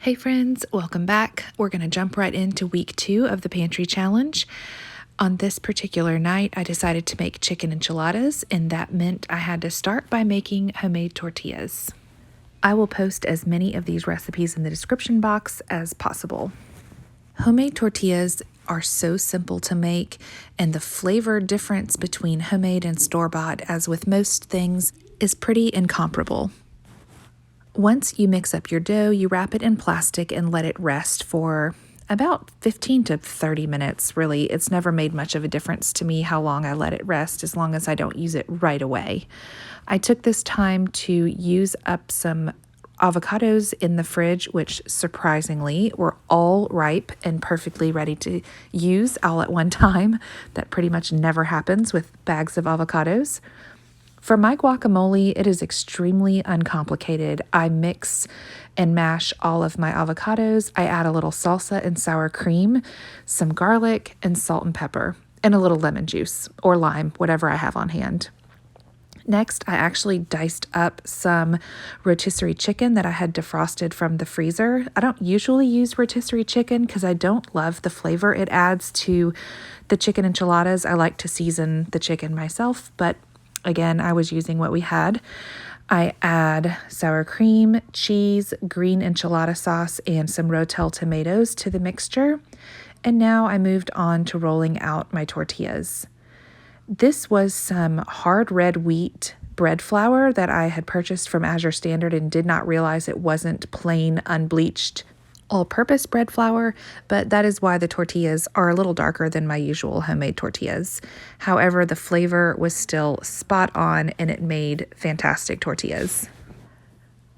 Hey friends, welcome back. We're going to jump right into week 2 of the Pantry Challenge. On this particular night, I decided to make chicken enchiladas, and that meant I had to start by making homemade tortillas. I will post as many of these recipes in the description box as possible. Homemade tortillas are so simple to make, and the flavor difference between homemade and store-bought, as with most things, is pretty incomparable. Once you mix up your dough, you wrap it in plastic and let it rest for about 15 to 30 minutes, really. It's never made much of a difference to me how long I let it rest, as long as I don't use it right away. I took this time to use up some avocados in the fridge, which surprisingly were all ripe and perfectly ready to use all at one time. That pretty much never happens with bags of avocados. For my guacamole, it is extremely uncomplicated. I mix and mash all of my avocados. I add a little salsa and sour cream, some garlic, and salt and pepper, and a little lemon juice or lime, whatever I have on hand. Next, I actually diced up some rotisserie chicken that I had defrosted from the freezer. I don't usually use rotisserie chicken because I don't love the flavor it adds to the chicken enchiladas. I like to season the chicken myself, but again, I was using what we had. I add sour cream, cheese, green enchilada sauce, and some rotel tomatoes to the mixture. And now I moved on to rolling out my tortillas. This was some hard red wheat bread flour that I had purchased from Azure Standard and did not realize it wasn't plain unbleached all-purpose bread flour, but that is why the tortillas are a little darker than my usual homemade tortillas. However, the flavor was still spot on and it made fantastic tortillas.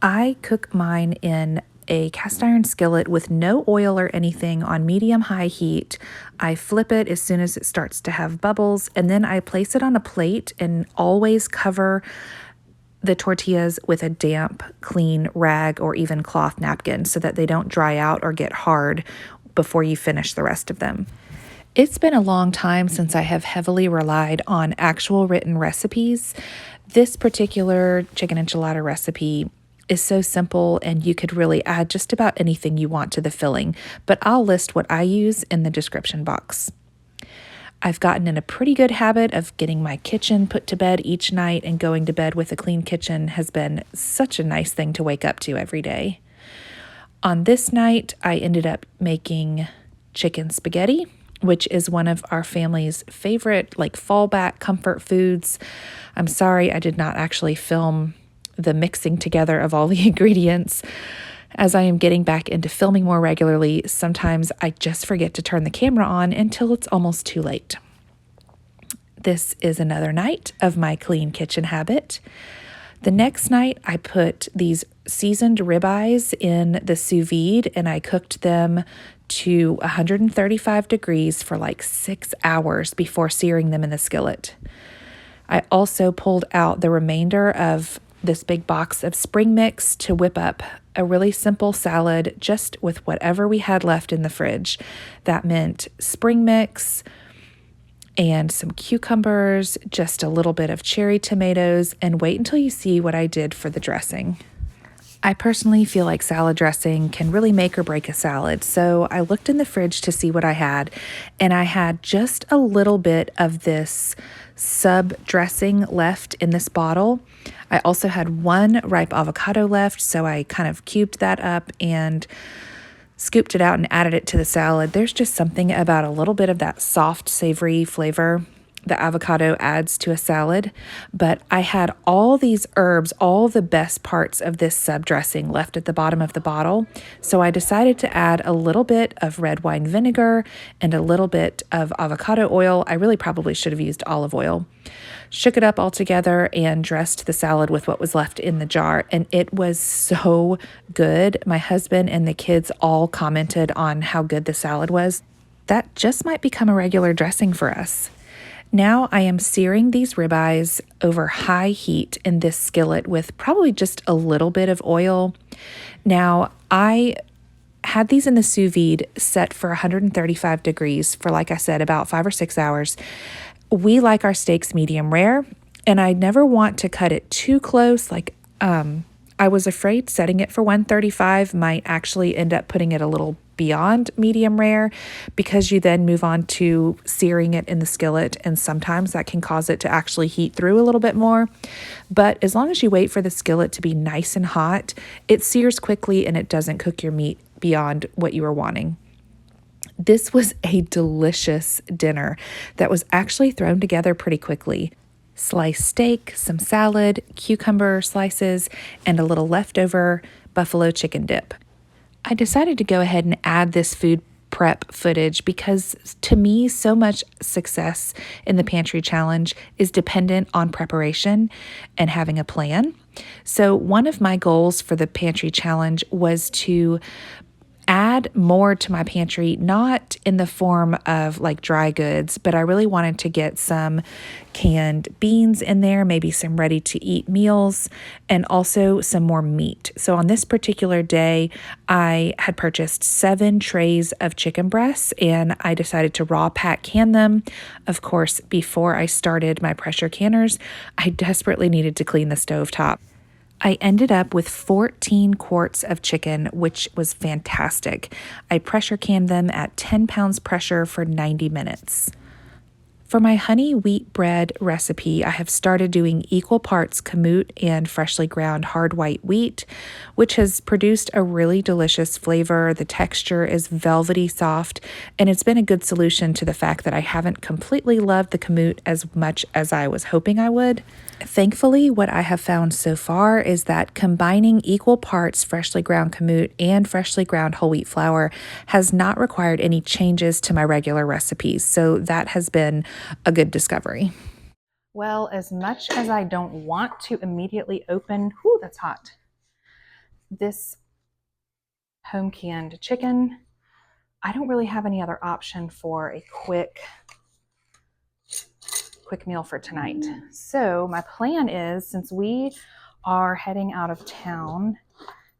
I cook mine in a cast iron skillet with no oil or anything on medium-high heat. I flip it as soon as it starts to have bubbles, and then I place it on a plate and always cover the tortillas with a damp, clean rag or even cloth napkin so that they don't dry out or get hard before you finish the rest of them. It's been a long time since I have heavily relied on actual written recipes. This particular chicken enchilada recipe is so simple and you could really add just about anything you want to the filling, but I'll list what I use in the description box. I've gotten in a pretty good habit of getting my kitchen put to bed each night, and going to bed with a clean kitchen has been such a nice thing to wake up to every day. On this night, I ended up making chicken spaghetti, which is one of our family's favorite, fallback comfort foods. I'm sorry I did not actually film the mixing together of all the ingredients. As I am getting back into filming more regularly, sometimes I just forget to turn the camera on until it's almost too late. This is another night of my clean kitchen habit. The next night, I put these seasoned ribeyes in the sous vide and I cooked them to 135 degrees for 6 hours before searing them in the skillet. I also pulled out the remainder of this big box of spring mix to whip up a really simple salad just with whatever we had left in the fridge. That meant spring mix and some cucumbers, just a little bit of cherry tomatoes, and wait until you see what I did for the dressing. I personally feel like salad dressing can really make or break a salad, so I looked in the fridge to see what I had, and I had just a little bit of this sub dressing left in this bottle. I also had one ripe avocado left, so I kind of cubed that up and scooped it out and added it to the salad. There's just something about a little bit of that soft, savory flavor the avocado adds to a salad, but I had all these herbs, all the best parts of this sub dressing left at the bottom of the bottle, so I decided to add a little bit of red wine vinegar and a little bit of avocado oil. I really probably should have used olive oil. Shook it up all together and dressed the salad with what was left in the jar, and it was so good. My husband and the kids all commented on how good the salad was. That just might become a regular dressing for us. Now I am searing these ribeyes over high heat in this skillet with probably just a little bit of oil. Now I had these in the sous vide set for 135 degrees for, like I said, about 5 or 6 hours. We like our steaks medium rare, and I never want to cut it too close. I was afraid setting it for 135 might actually end up putting it a little beyond medium rare because you then move on to searing it in the skillet, and sometimes that can cause it to actually heat through a little bit more. But as long as you wait for the skillet to be nice and hot, it sears quickly and it doesn't cook your meat beyond what you were wanting. This was a delicious dinner that was actually thrown together pretty quickly. Sliced steak, some salad, cucumber slices, and a little leftover buffalo chicken dip. I decided to go ahead and add this food prep footage because to me, so much success in the Pantry Challenge is dependent on preparation and having a plan. So one of my goals for the Pantry Challenge was to add more to my pantry, not in the form of like dry goods, but I really wanted to get some canned beans in there, maybe some ready to eat meals, and also some more meat. So on this particular day, I had purchased 7 trays of chicken breasts and I decided to raw pack can them. Of course, before I started my pressure canners, I desperately needed to clean the stovetop. I ended up with 14 quarts of chicken, which was fantastic. I pressure canned them at 10 pounds pressure for 90 minutes. For my honey wheat bread recipe, I have started doing equal parts kamut and freshly ground hard white wheat, which has produced a really delicious flavor. The texture is velvety soft, and it's been a good solution to the fact that I haven't completely loved the kamut as much as I was hoping I would. Thankfully, what I have found so far is that combining equal parts freshly ground kamut and freshly ground whole wheat flour has not required any changes to my regular recipes, so that has been a good discovery. Well, as much as I don't want to immediately open, whoo, that's hot, this home canned chicken, I don't really have any other option for a quick meal for tonight. So my plan is, since we are heading out of town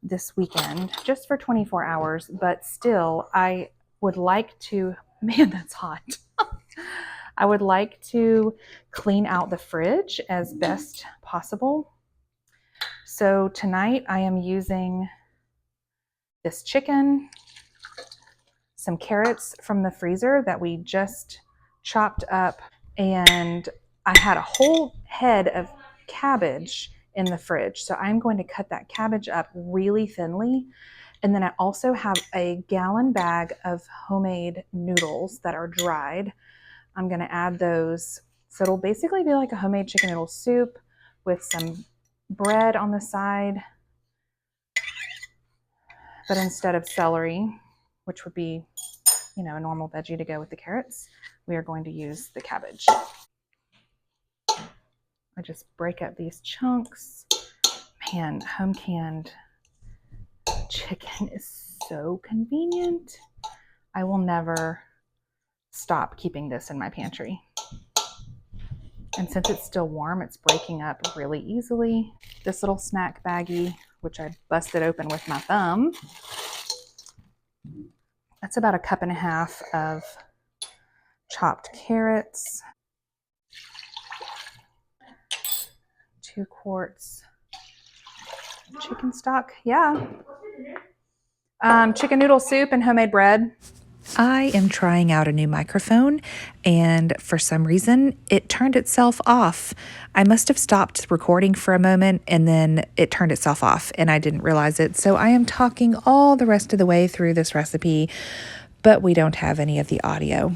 this weekend, just for 24 hours, but still I would like to, man, that's hot. I would like to clean out the fridge as best possible. So tonight I am using this chicken, some carrots from the freezer that we just chopped up, and I had a whole head of cabbage in the fridge. So I'm going to cut that cabbage up really thinly. And then I also have a gallon bag of homemade noodles that are dried. I'm going to add those. So it'll basically be like a homemade chicken noodle soup with some bread on the side. But instead of celery, which would be, a normal veggie to go with the carrots, we are going to use the cabbage. I just break up these chunks. Man, home canned chicken is so convenient. I will never stop keeping this in my pantry. And since it's still warm, it's breaking up really easily. This little snack baggie, which I busted open with my thumb, that's about 1.5 cups of chopped carrots, 2 quarts chicken stock. Yeah. Chicken noodle soup and homemade bread. I am trying out a new microphone, and for some reason, it turned itself off. I must have stopped recording for a moment, and then it turned itself off, and I didn't realize it. So I am talking all the rest of the way through this recipe, but we don't have any of the audio.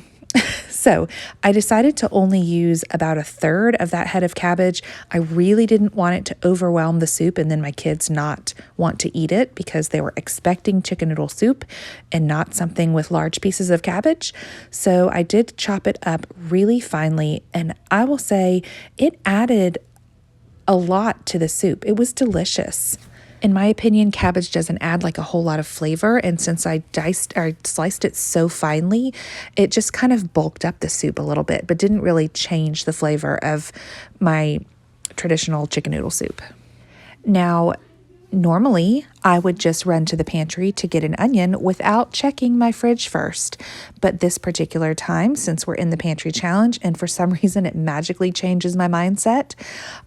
So I decided to only use about 1/3 of that head of cabbage. I really didn't want it to overwhelm the soup and then my kids not want to eat it because they were expecting chicken noodle soup and not something with large pieces of cabbage. So I did chop it up really finely, and I will say it added a lot to the soup. It was delicious. In my opinion, cabbage doesn't add like a whole lot of flavor, and since I sliced it so finely, it just kind of bulked up the soup a little bit, but didn't really change the flavor of my traditional chicken noodle soup. Now, normally, I would just run to the pantry to get an onion without checking my fridge first. But this particular time, since we're in the Pantry Challenge and for some reason it magically changes my mindset,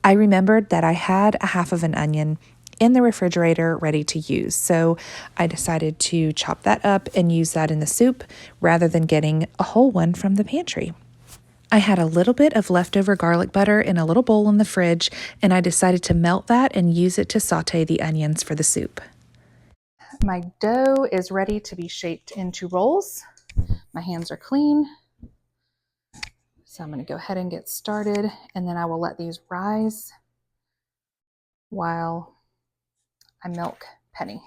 I remembered that I had 1/2 of an onion in the refrigerator ready to use. So I decided to chop that up and use that in the soup rather than getting a whole one from the pantry. I had a little bit of leftover garlic butter in a little bowl in the fridge, and I decided to melt that and use it to saute the onions for the soup. My dough is ready to be shaped into rolls. My hands are clean. So I'm going to go ahead and get started, and then I will let these rise while I milk Penny.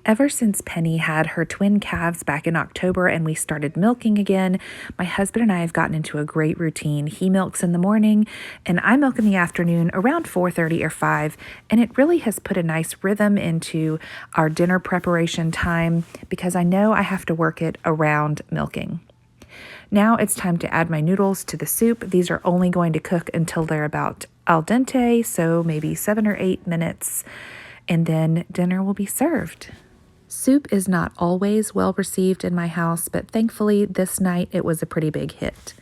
Ever since Penny had her twin calves back in October and we started milking again, my husband and I have gotten into a great routine. He milks in the morning and I milk in the afternoon around 4:30 or 5, and it really has put a nice rhythm into our dinner preparation time because I know I have to work it around milking. Now it's time to add my noodles to the soup. These are only going to cook until they're about al dente, so maybe 7 or 8 minutes, and then dinner will be served. Soup is not always well received in my house, but thankfully this night it was a pretty big hit.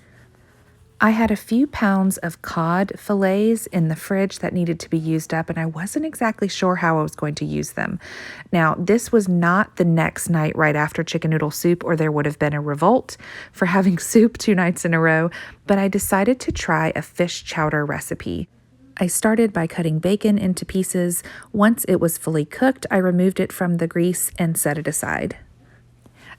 I had a few pounds of cod fillets in the fridge that needed to be used up, and I wasn't exactly sure how I was going to use them. Now, this was not the next night right after chicken noodle soup, or there would have been a revolt for having soup 2 nights in a row, but I decided to try a fish chowder recipe. I started by cutting bacon into pieces. Once it was fully cooked, I removed it from the grease and set it aside.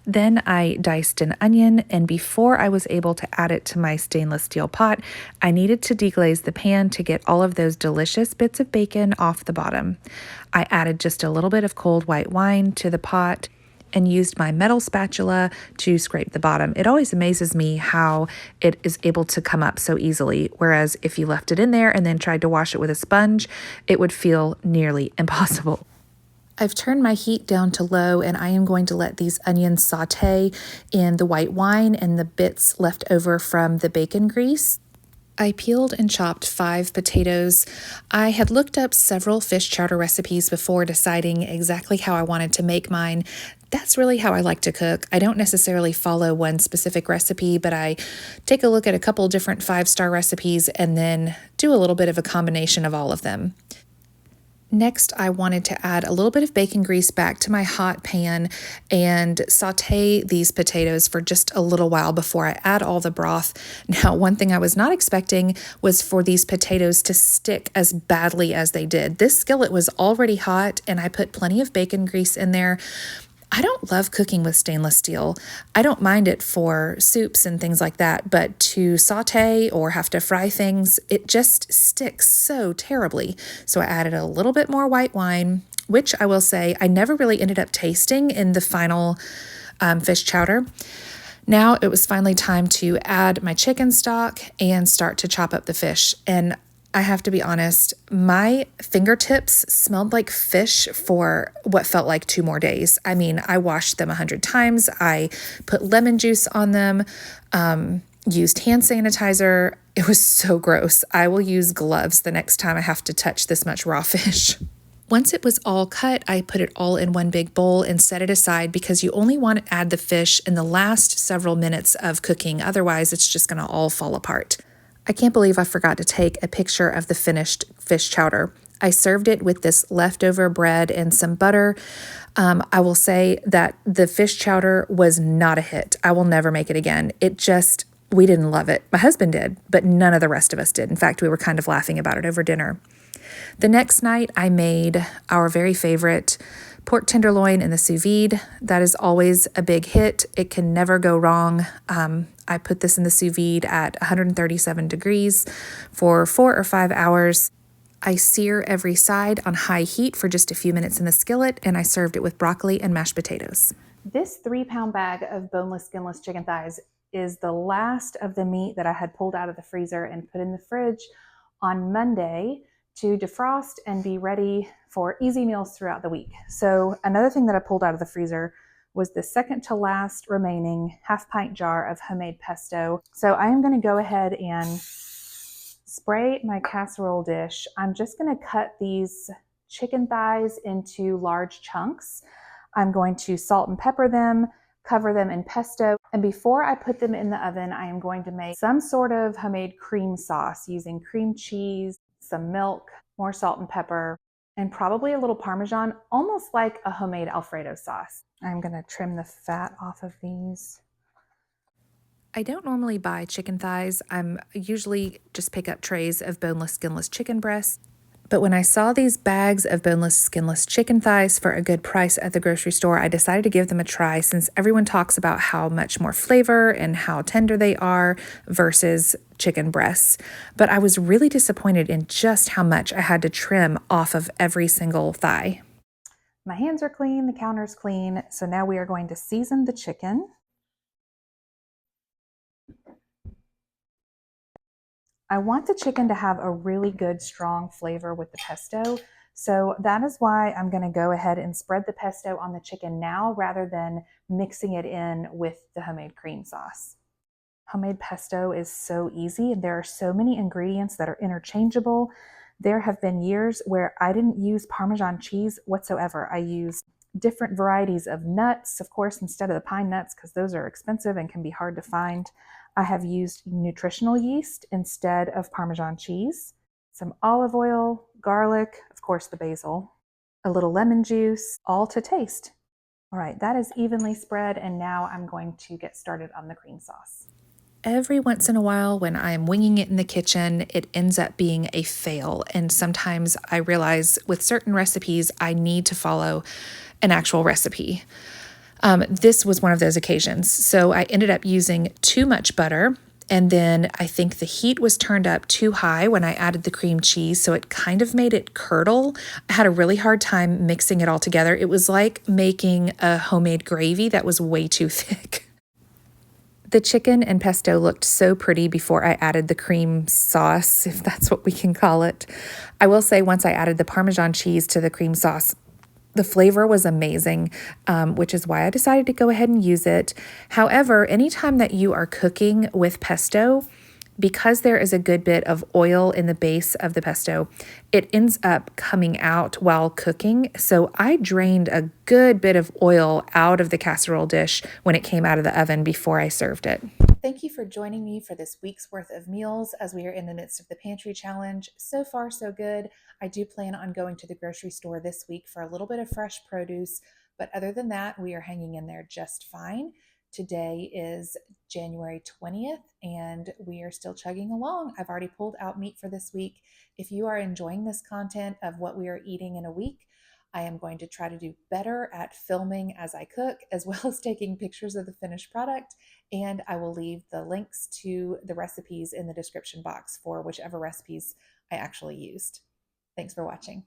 Then I diced an onion, and before I was able to add it to my stainless steel pot, I needed to deglaze the pan to get all of those delicious bits of bacon off the bottom. I added just a little bit of cold white wine to the pot and used my metal spatula to scrape the bottom. It always amazes me how it is able to come up so easily, whereas if you left it in there and then tried to wash it with a sponge, it would feel nearly impossible. I've turned my heat down to low, and I am going to let these onions saute in the white wine and the bits left over from the bacon grease. I peeled and chopped 5 potatoes. I had looked up several fish chowder recipes before deciding exactly how I wanted to make mine. That's really how I like to cook. I don't necessarily follow one specific recipe, but I take a look at a couple different 5-star recipes and then do a little bit of a combination of all of them. Next, I wanted to add a little bit of bacon grease back to my hot pan and saute these potatoes for just a little while before I add all the broth. Now, one thing I was not expecting was for these potatoes to stick as badly as they did. This skillet was already hot and I put plenty of bacon grease in there. I don't love cooking with stainless steel. I don't mind it for soups and things like that, but to saute or have to fry things, it just sticks so terribly. So I added a little bit more white wine, which I will say I never really ended up tasting in the final fish chowder. Now it was finally time to add my chicken stock and start to chop up the fish. And I have to be honest, my fingertips smelled like fish for what felt like 2 more days. I mean, I washed them 100 times. I put lemon juice on them, used hand sanitizer. It was so gross. I will use gloves the next time I have to touch this much raw fish. Once it was all cut, I put it all in one big bowl and set it aside because you only want to add the fish in the last several minutes of cooking. Otherwise, it's just going to all fall apart. I can't believe I forgot to take a picture of the finished fish chowder. I served it with this leftover bread and some butter. I will say that the fish chowder was not a hit. I will never make it again. We didn't love it. My husband did, but none of the rest of us did. In fact, we were kind of laughing about it over dinner. The next night, I made our very favorite pork tenderloin in the sous vide. That is always a big hit. It can never go wrong. I put this in the sous vide at 137 degrees for 4 or 5 hours. I sear every side on high heat for just a few minutes in the skillet, and I served it with broccoli and mashed potatoes. This 3-pound bag of boneless, skinless chicken thighs is the last of the meat that I had pulled out of the freezer and put in the fridge on Monday to defrost and be ready for easy meals throughout the week. So another thing that I pulled out of the freezer was the second to last remaining half-pint jar of homemade pesto. So I am going to go ahead and spray my casserole dish. I'm just going to cut these chicken thighs into large chunks. I'm going to salt and pepper them, cover them in pesto, and before I put them in the oven, I am going to make some sort of homemade cream sauce using cream cheese, some milk, more salt and pepper, and probably a little Parmesan, almost like a homemade Alfredo sauce. I'm gonna trim the fat off of these. I don't normally buy chicken thighs. I'm usually just pick up trays of boneless, skinless chicken breasts. But when I saw these bags of boneless, skinless chicken thighs for a good price at the grocery store, I decided to give them a try since everyone talks about how much more flavor and how tender they are versus chicken breasts. But I was really disappointed in just how much I had to trim off of every single thigh. My hands are clean, the counter's clean, so now we are going to season the chicken. I want the chicken to have a really good, strong flavor with the pesto. So that is why I'm going to go ahead and spread the pesto on the chicken now rather than mixing it in with the homemade cream sauce. Homemade pesto is so easy, and there are so many ingredients that are interchangeable. There have been years where I didn't use Parmesan cheese whatsoever. I used different varieties of nuts, of course, instead of the pine nuts, because those are expensive and can be hard to find. I have used nutritional yeast instead of Parmesan cheese, some olive oil, garlic, of course, the basil, a little lemon juice, all to taste. All right, that is evenly spread, and now I'm going to get started on the cream sauce. Every once in a while, when I'm winging it in the kitchen, it ends up being a fail. And sometimes I realize with certain recipes, I need to follow an actual recipe. This was one of those occasions. So I ended up using too much butter. And then I think the heat was turned up too high when I added the cream cheese. So it kind of made it curdle. I had a really hard time mixing it all together. It was like making a homemade gravy that was way too thick. The chicken and pesto looked so pretty before I added the cream sauce, if that's what we can call it. I will say once I added the Parmesan cheese to the cream sauce, the flavor was amazing, which is why I decided to go ahead and use it. However, anytime that you are cooking with pesto, because there is a good bit of oil in the base of the pesto, it ends up coming out while cooking. So I drained a good bit of oil out of the casserole dish when it came out of the oven before I served it. Thank you for joining me for this week's worth of meals as we are in the midst of the pantry challenge. So far, so good. I do plan on going to the grocery store this week for a little bit of fresh produce, but other than that, we are hanging in there just fine. Today is January 20th, and we are still chugging along. I've already pulled out meat for this week. If you are enjoying this content of what we are eating in a week, I am going to try to do better at filming as I cook, as well as taking pictures of the finished product. And I will leave the links to the recipes in the description box for whichever recipes I actually used. Thanks for watching.